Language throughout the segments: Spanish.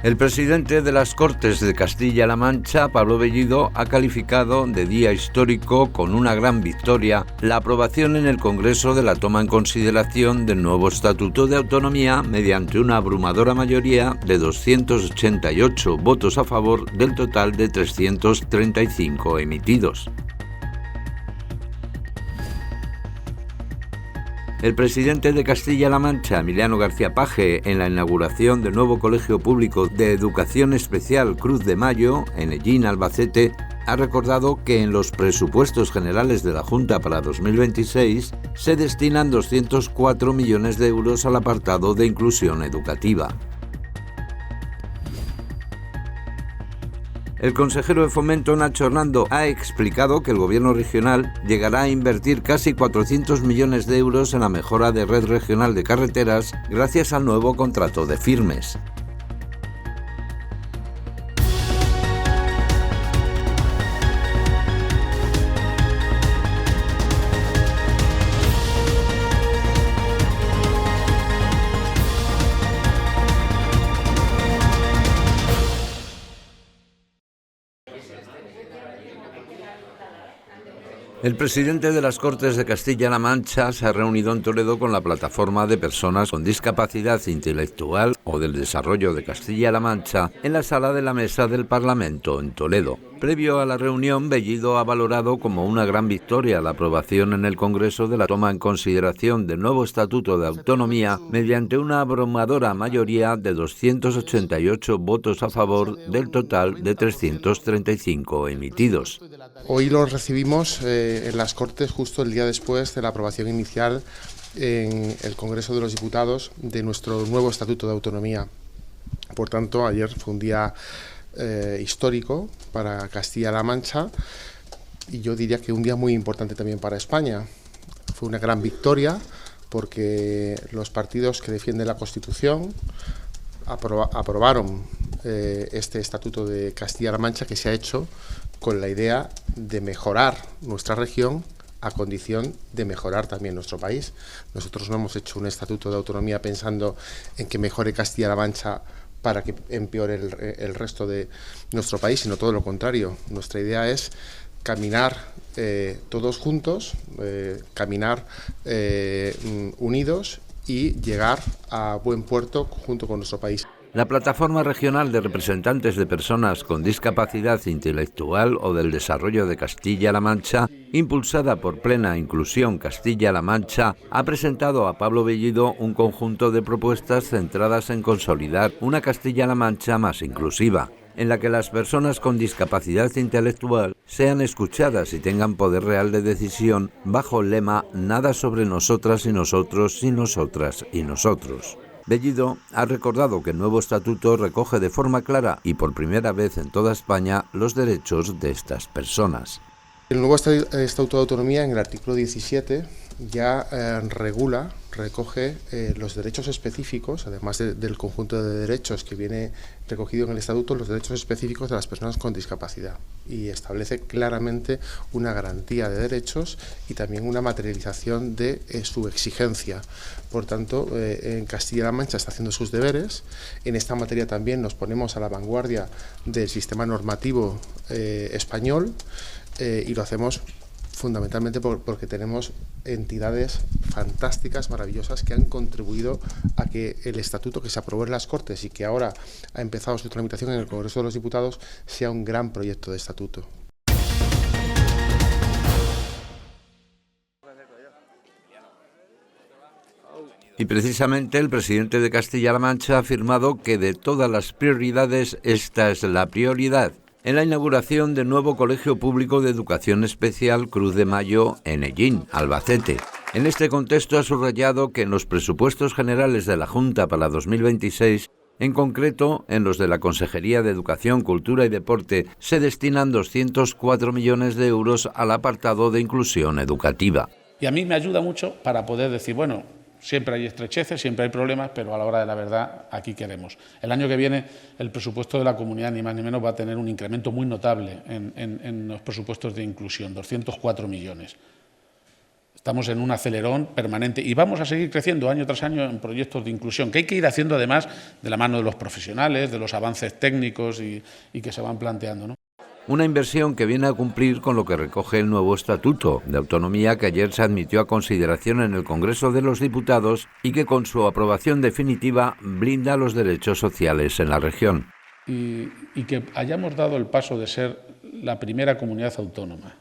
El presidente de las Cortes de Castilla-La Mancha, Pablo Bellido, ha calificado de día histórico, con una gran victoria, la aprobación en el Congreso de la toma en consideración del nuevo Estatuto de Autonomía mediante una abrumadora mayoría de 288 votos a favor del total de 335 emitidos. El presidente de Castilla-La Mancha, Emiliano García Paje, en la inauguración del nuevo Colegio Público de Educación Especial Cruz de Mayo, en Ellín, Albacete, ha recordado que en los presupuestos generales de la Junta para 2026 se destinan 204 millones de euros al apartado de inclusión educativa. El consejero de Fomento, Nacho Hernando, ha explicado que el gobierno regional llegará a invertir casi 400 millones de euros en la mejora de red regional de carreteras gracias al nuevo contrato de firmes. El presidente de las Cortes de Castilla-La Mancha se ha reunido en Toledo con la Plataforma de Personas con Discapacidad Intelectual o del Desarrollo de Castilla-La Mancha en la sala de la Mesa del Parlamento en Toledo. Previo a la reunión, Bellido ha valorado como una gran victoria la aprobación en el Congreso de la toma en consideración del nuevo Estatuto de Autonomía mediante una abrumadora mayoría de 288 votos a favor del total de 335 emitidos. Hoy lo recibimos en las Cortes justo el día después de la aprobación inicial en el Congreso de los Diputados de nuestro nuevo Estatuto de Autonomía. Por tanto, ayer fue un día histórico para Castilla-La Mancha y yo diría que un día muy importante también para España. Fue una gran victoria porque los partidos que defienden la Constitución aprobaron este Estatuto de Castilla-La Mancha, que se ha hecho con la idea de mejorar nuestra región a condición de mejorar también nuestro país. Nosotros no hemos hecho un Estatuto de Autonomía pensando en que mejore Castilla-La Mancha para que empeore el resto de nuestro país, sino todo lo contrario. Nuestra idea es caminar todos juntos, caminar unidos y llegar a buen puerto junto con nuestro país. La Plataforma Regional de Representantes de Personas con Discapacidad Intelectual o del Desarrollo de Castilla-La Mancha, impulsada por Plena Inclusión Castilla-La Mancha, ha presentado a Pablo Bellido un conjunto de propuestas centradas en consolidar una Castilla-La Mancha más inclusiva, en la que las personas con discapacidad intelectual sean escuchadas y tengan poder real de decisión bajo el lema «Nada sobre nosotras y nosotros, sin nosotras y nosotros». Bellido ha recordado que el nuevo estatuto recoge de forma clara y por primera vez en toda España los derechos de estas personas. El nuevo Estatuto de Autonomía, en el artículo 17, ya recoge los derechos específicos, además del conjunto de derechos que viene recogido en el Estatuto, los derechos específicos de las personas con discapacidad, y establece claramente una garantía de derechos y también una materialización de su exigencia. Por tanto, en Castilla-La Mancha está haciendo sus deberes. En esta materia también nos ponemos a la vanguardia del sistema normativo español y lo hacemos fundamentalmente porque tenemos entidades fantásticas, maravillosas, que han contribuido a que el estatuto que se aprobó en las Cortes y que ahora ha empezado su tramitación en el Congreso de los Diputados sea un gran proyecto de estatuto. Y precisamente el presidente de Castilla-La Mancha ha afirmado que de todas las prioridades esta es la prioridad, en la inauguración del nuevo Colegio Público de Educación Especial Cruz de Mayo en Ellín, Albacete. En este contexto ha subrayado que en los presupuestos generales de la Junta para 2026, en concreto en los de la Consejería de Educación, Cultura y Deporte, se destinan 204 millones de euros al apartado de inclusión educativa. Y a mí me ayuda mucho para poder decir, bueno, siempre hay estrecheces, siempre hay problemas, pero a la hora de la verdad aquí queremos. El año que viene el presupuesto de la comunidad, ni más ni menos, va a tener un incremento muy notable en los presupuestos de inclusión, 204 millones. Estamos en un acelerón permanente y vamos a seguir creciendo año tras año en proyectos de inclusión, que hay que ir haciendo además de la mano de los profesionales, de los avances técnicos y que se van planteando, ¿no? Una inversión que viene a cumplir con lo que recoge el nuevo Estatuto de Autonomía que ayer se admitió a consideración en el Congreso de los Diputados y que con su aprobación definitiva blinda los derechos sociales en la región. Y que hayamos dado el paso de ser la primera comunidad autónoma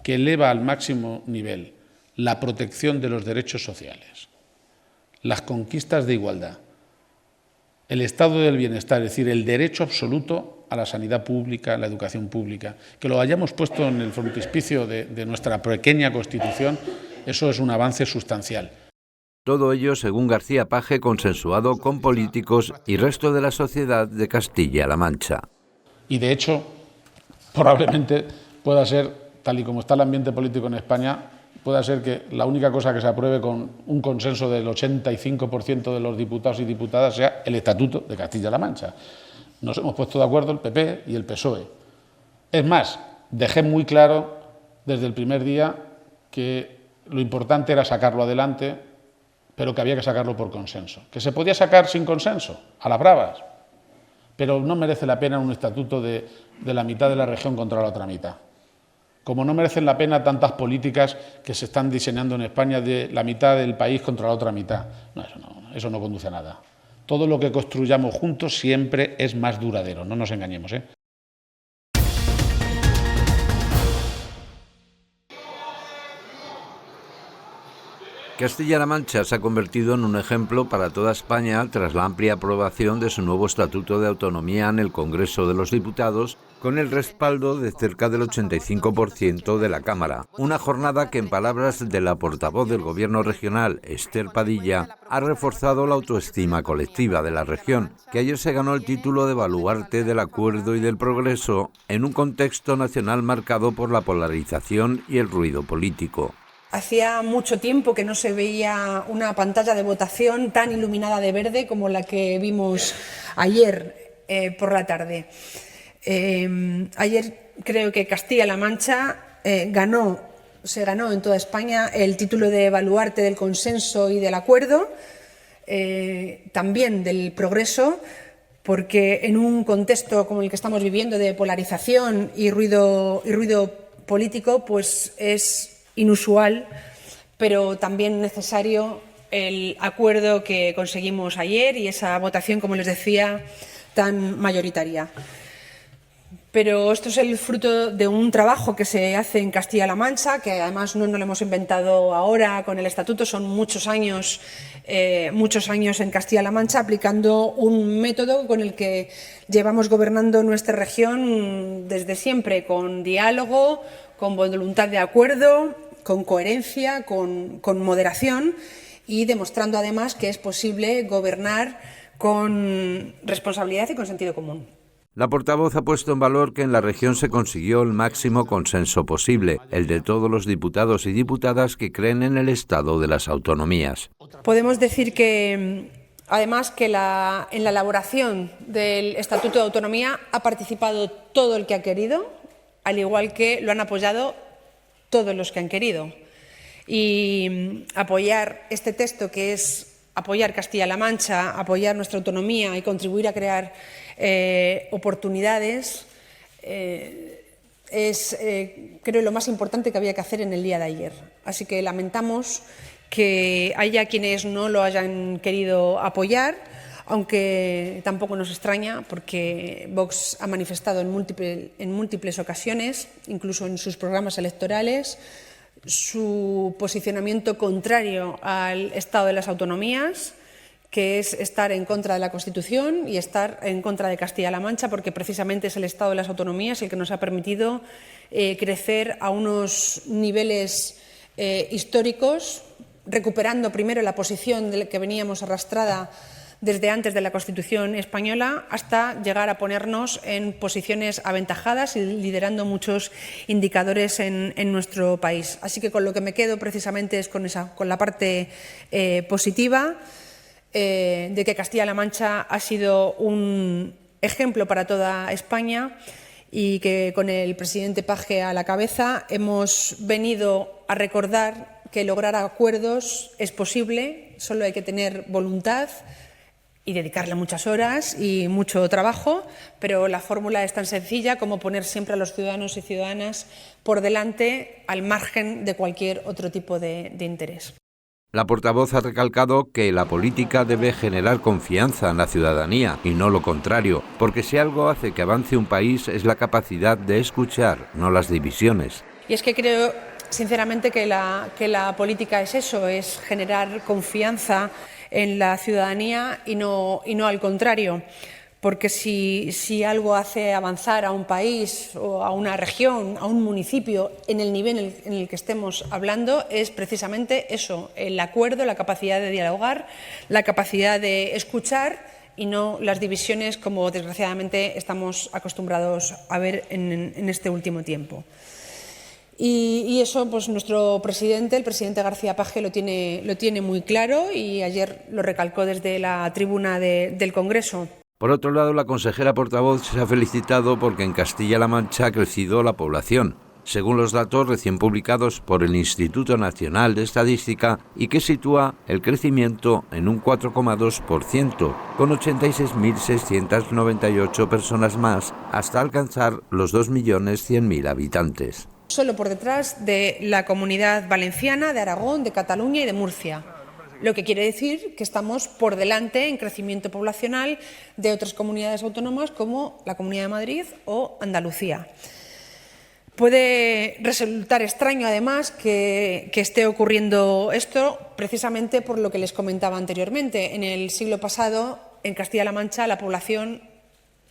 que eleva al máximo nivel la protección de los derechos sociales, las conquistas de igualdad, el estado del bienestar, es decir, el derecho absoluto a la sanidad pública, a la educación pública, que lo hayamos puesto en el frontispicio de nuestra pequeña Constitución, eso es un avance sustancial. Todo ello, según García Page, consensuado con políticos y resto de la sociedad de Castilla-La Mancha. Y de hecho, probablemente pueda ser, tal y como está el ambiente político en España, pueda ser que la única cosa que se apruebe con un consenso del 85% de los diputados y diputadas sea el Estatuto de Castilla-La Mancha. Nos hemos puesto de acuerdo el PP y el PSOE. Es más, dejé muy claro desde el primer día que lo importante era sacarlo adelante, pero que había que sacarlo por consenso. ¿Que se podía sacar sin consenso? A las bravas. Pero no merece la pena un estatuto de la mitad de la región contra la otra mitad. Como no merecen la pena tantas políticas que se están diseñando en España de la mitad del país contra la otra mitad. No, eso no conduce a nada. Todo lo que construyamos juntos siempre es más duradero, no nos engañemos, ¿eh? Castilla-La Mancha se ha convertido en un ejemplo para toda España tras la amplia aprobación de su nuevo Estatuto de Autonomía en el Congreso de los Diputados, con el respaldo de cerca del 85% de la Cámara. Una jornada que, en palabras de la portavoz del Gobierno regional, Esther Padilla, ha reforzado la autoestima colectiva de la región, que ayer se ganó el título de baluarte del acuerdo y del progreso en un contexto nacional marcado por la polarización y el ruido político. Hacía mucho tiempo que no se veía una pantalla de votación tan iluminada de verde como la que vimos ayer por la tarde. Ayer creo que Castilla-La Mancha se ganó en toda España el título de baluarte del consenso y del acuerdo, también del progreso, porque en un contexto como el que estamos viviendo de polarización y ruido político, pues es inusual, pero también necesario el acuerdo que conseguimos ayer y esa votación, como les decía, tan mayoritaria. Pero esto es el fruto de un trabajo que se hace en Castilla-La Mancha, que además no lo hemos inventado ahora con el Estatuto, son muchos años en Castilla-La Mancha aplicando un método con el que llevamos gobernando nuestra región desde siempre, con diálogo, con voluntad de acuerdo, con coherencia, con moderación y demostrando además que es posible gobernar con responsabilidad y con sentido común. La portavoz ha puesto en valor que en la región se consiguió el máximo consenso posible, el de todos los diputados y diputadas que creen en el Estado de las autonomías. Podemos decir que, además, que en la elaboración del Estatuto de Autonomía ha participado todo el que ha querido, al igual que lo han apoyado todos los que han querido. Y apoyar este texto, que es apoyar Castilla-La Mancha, apoyar nuestra autonomía y contribuir a crear oportunidades, es, creo, lo más importante que había que hacer en el día de ayer. Así que lamentamos que haya quienes no lo hayan querido apoyar, aunque tampoco nos extraña, porque Vox ha manifestado en múltiples ocasiones, incluso en sus programas electorales, su posicionamiento contrario al Estado de las autonomías, que es estar en contra de la Constitución y estar en contra de Castilla-La Mancha, porque precisamente es el Estado de las autonomías el que nos ha permitido crecer a unos niveles históricos, recuperando primero la posición de la que veníamos arrastrada desde antes de la Constitución española hasta llegar a ponernos en posiciones aventajadas y liderando muchos indicadores en nuestro país. Así que con lo que me quedo precisamente es con la parte positiva de que Castilla-La Mancha ha sido un ejemplo para toda España y que con el presidente Page a la cabeza hemos venido a recordar que lograr acuerdos es posible, solo hay que tener voluntad y dedicarle muchas horas y mucho trabajo, pero la fórmula es tan sencilla como poner siempre a los ciudadanos y ciudadanas por delante, al margen de cualquier otro tipo de interés. La portavoz ha recalcado que la política debe generar confianza en la ciudadanía y no lo contrario, porque si algo hace que avance un país es la capacidad de escuchar, no las divisiones. Y es que creo sinceramente que la política es eso, es generar confianza en la ciudadanía y no al contrario. Porque si algo hace avanzar a un país o a una región, a un municipio, en el nivel en el que estemos hablando, es precisamente eso, el acuerdo, la capacidad de dialogar, la capacidad de escuchar y no las divisiones como desgraciadamente estamos acostumbrados a ver en este último tiempo. Y eso, pues nuestro presidente, el presidente García Paje, lo tiene muy claro y ayer lo recalcó desde la tribuna del Congreso. Por otro lado, la consejera portavoz se ha felicitado porque en Castilla-La Mancha ha crecido la población, según los datos recién publicados por el Instituto Nacional de Estadística, y que sitúa el crecimiento en un 4,2%, con 86.698 personas más, hasta alcanzar los 2.100.000 habitantes. Solo por detrás de la Comunidad Valenciana, de Aragón, de Cataluña y de Murcia. Lo que quiere decir que estamos por delante en crecimiento poblacional de otras comunidades autónomas como la Comunidad de Madrid o Andalucía. Puede resultar extraño, además, que esté ocurriendo esto precisamente por lo que les comentaba anteriormente. En el siglo pasado, en Castilla-La Mancha, la población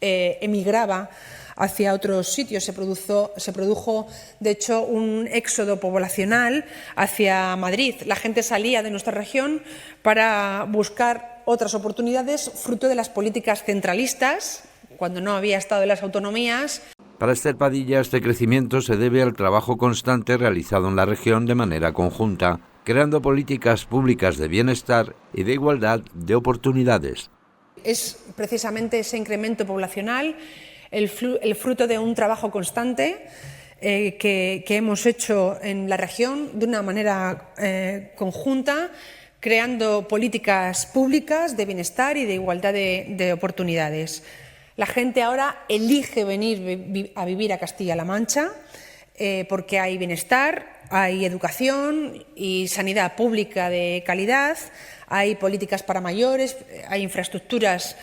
emigraba hacia otros sitios. Se produjo, de hecho, un éxodo poblacional hacia Madrid. La gente salía de nuestra región para buscar otras oportunidades, fruto de las políticas centralistas, cuando no había Estado de las autonomías. Para Esther Padilla, este crecimiento se debe al trabajo constante realizado en la región de manera conjunta, creando políticas públicas de bienestar y de igualdad de oportunidades. Es precisamente ese incremento poblacional el fruto de un trabajo constante que hemos hecho en la región de una manera conjunta, creando políticas públicas de bienestar y de igualdad de oportunidades. La gente ahora elige venir a vivir a Castilla-La Mancha porque hay bienestar, hay educación y sanidad pública de calidad, hay políticas para mayores, hay infraestructuras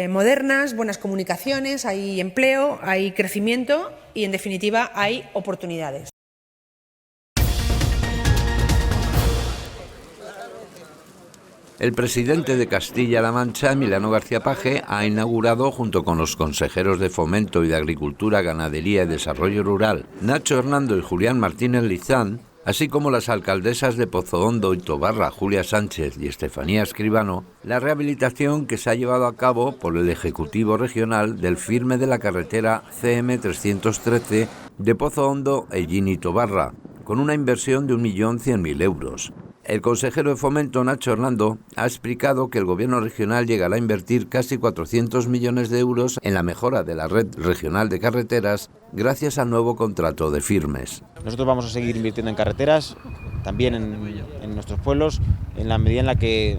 modernas, buenas comunicaciones, hay empleo, hay crecimiento y, en definitiva, hay oportunidades. El presidente de Castilla-La Mancha, Emiliano García Paje, ha inaugurado, junto con los consejeros de Fomento y de Agricultura, Ganadería y Desarrollo Rural, Nacho Hernando y Julián Martínez Lizán, así como las alcaldesas de Pozohondo y Tobarra, Julia Sánchez y Estefanía Escribano, la rehabilitación que se ha llevado a cabo por el Ejecutivo Regional del firme de la carretera CM 313 de Pozohondo, Ellín y Tobarra, con una inversión de 1.100.000 euros. El consejero de Fomento, Nacho Hernando, ha explicado que el Gobierno regional llegará a invertir casi 400 millones de euros en la mejora de la red regional de carreteras gracias al nuevo contrato de firmes. Nosotros vamos a seguir invirtiendo en carreteras, también en nuestros pueblos, en la medida en la que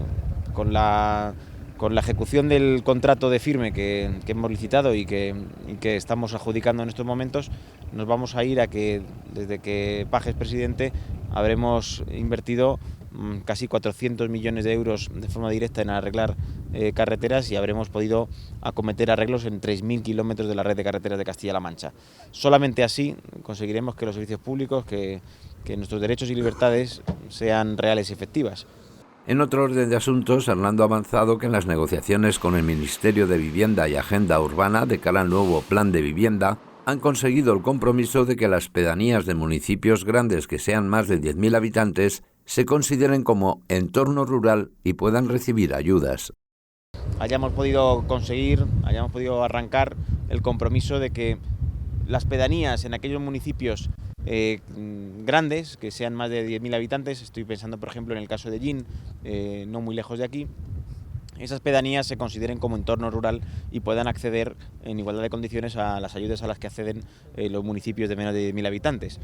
con la ejecución del contrato de firme que hemos licitado y que estamos adjudicando en estos momentos, nos vamos a ir a que desde que Paje es presidente habremos invertido casi 400 millones de euros de forma directa en arreglar carreteras y habremos podido acometer arreglos en 3.000 kilómetros de la red de carreteras de Castilla-La Mancha. Solamente así conseguiremos que los servicios públicos, que nuestros derechos y libertades sean reales y efectivas. En otro orden de asuntos, Hernando ha avanzado que en las negociaciones con el Ministerio de Vivienda y Agenda Urbana de cara al nuevo Plan de Vivienda, han conseguido el compromiso de que las pedanías de municipios grandes que sean más de 10.000 habitantes se consideren como entorno rural y puedan recibir ayudas. Hayamos podido arrancar el compromiso de que las pedanías en aquellos municipios grandes, que sean más de 10.000 habitantes, estoy pensando por ejemplo en el caso de Ellín, no muy lejos de aquí, esas pedanías se consideren como entorno rural y puedan acceder en igualdad de condiciones a las ayudas a las que acceden los municipios de menos de 10.000 habitantes.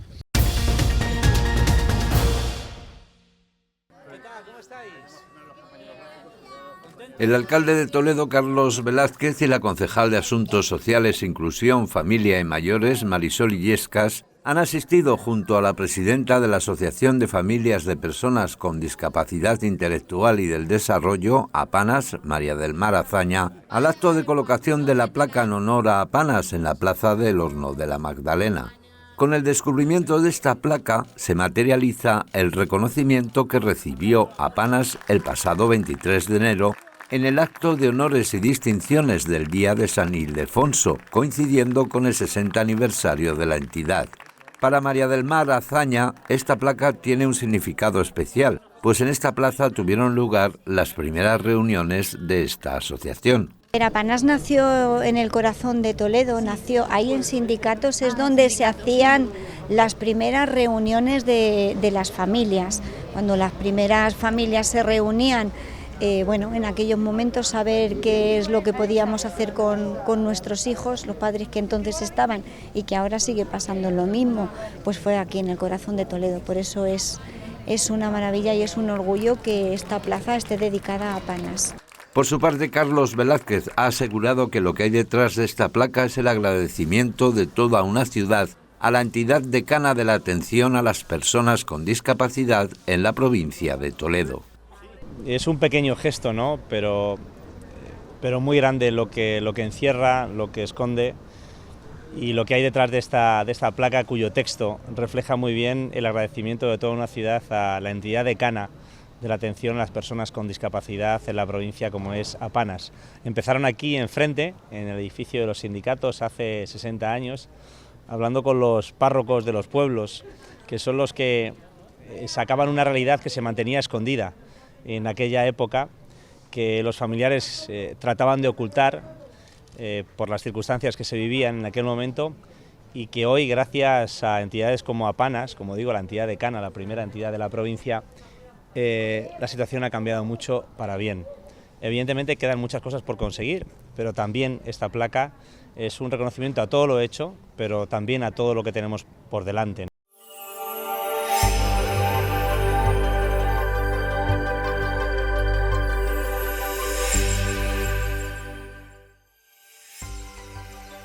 El alcalde de Toledo, Carlos Velázquez, y la concejal de Asuntos Sociales, Inclusión, Familia y Mayores, Marisol Illescas, han asistido junto a la presidenta de la Asociación de Familias de Personas con Discapacidad Intelectual y del Desarrollo, APANAS, María del Mar Azaña, al acto de colocación de la placa en honor a APANAS en la Plaza del Horno de la Magdalena. Con el descubrimiento de esta placa se materializa el reconocimiento que recibió APANAS el pasado 23 de enero en el acto de honores y distinciones del Día de San Ildefonso, coincidiendo con el 60 aniversario de la entidad. Para María del Mar Azaña, esta placa tiene un significado especial, pues en esta plaza tuvieron lugar las primeras reuniones de esta asociación. APANAS nació en el corazón de Toledo, nació ahí en sindicatos, es donde se hacían las primeras reuniones de las familias, cuando las primeras familias se reunían. En aquellos momentos saber qué es lo que podíamos hacer con nuestros hijos, los padres que entonces estaban y que ahora sigue pasando lo mismo, pues fue aquí en el corazón de Toledo. Por eso es una maravilla y es un orgullo que esta plaza esté dedicada a APANAS. Por su parte, Carlos Velázquez ha asegurado que lo que hay detrás de esta placa es el agradecimiento de toda una ciudad a la entidad decana de la atención a las personas con discapacidad en la provincia de Toledo. Es un pequeño gesto, ¿no? Pero muy grande lo que encierra, lo que esconde y lo que hay detrás de esta placa, cuyo texto refleja muy bien el agradecimiento de toda una ciudad a la entidad decana de la atención a las personas con discapacidad en la provincia, como es APANAS. Empezaron aquí enfrente, en el edificio de los sindicatos, hace 60 años, hablando con los párrocos de los pueblos, que son los que sacaban una realidad que se mantenía escondida en aquella época, que los familiares trataban de ocultar por las circunstancias que se vivían en aquel momento, y que hoy, gracias a entidades como APANAS, como digo, la entidad decana, la primera entidad de la provincia, la situación ha cambiado mucho para bien. Evidentemente quedan muchas cosas por conseguir, pero también esta placa es un reconocimiento a todo lo hecho, pero también a todo lo que tenemos por delante.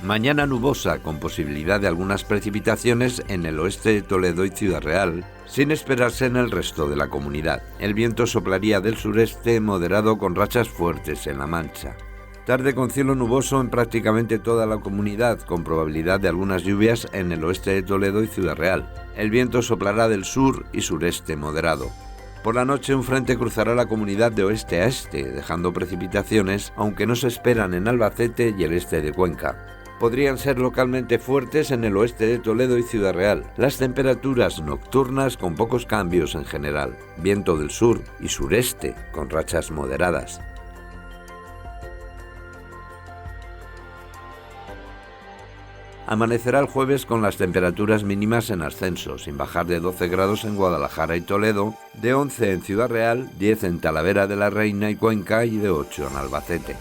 Mañana nubosa, con posibilidad de algunas precipitaciones en el oeste de Toledo y Ciudad Real, sin esperarse en el resto de la comunidad. El viento soplaría del sureste moderado con rachas fuertes en La Mancha. Tarde con cielo nuboso en prácticamente toda la comunidad, con probabilidad de algunas lluvias en el oeste de Toledo y Ciudad Real. El viento soplará del sur y sureste moderado. Por la noche un frente cruzará la comunidad de oeste a este, dejando precipitaciones, aunque no se esperan en Albacete y el este de Cuenca. Podrían ser localmente fuertes en el oeste de Toledo y Ciudad Real. Las temperaturas nocturnas con pocos cambios en general. Viento del sur y sureste con rachas moderadas. Amanecerá el jueves con las temperaturas mínimas en ascenso, sin bajar de 12 grados en Guadalajara y Toledo, de 11 en Ciudad Real, 10 en Talavera de la Reina y Cuenca y de 8 en Albacete.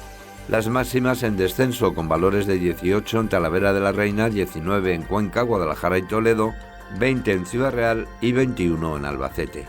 Las máximas en descenso con valores de 18 en Talavera de la Reina, 19 en Cuenca, Guadalajara y Toledo, 20 en Ciudad Real y 21 en Albacete.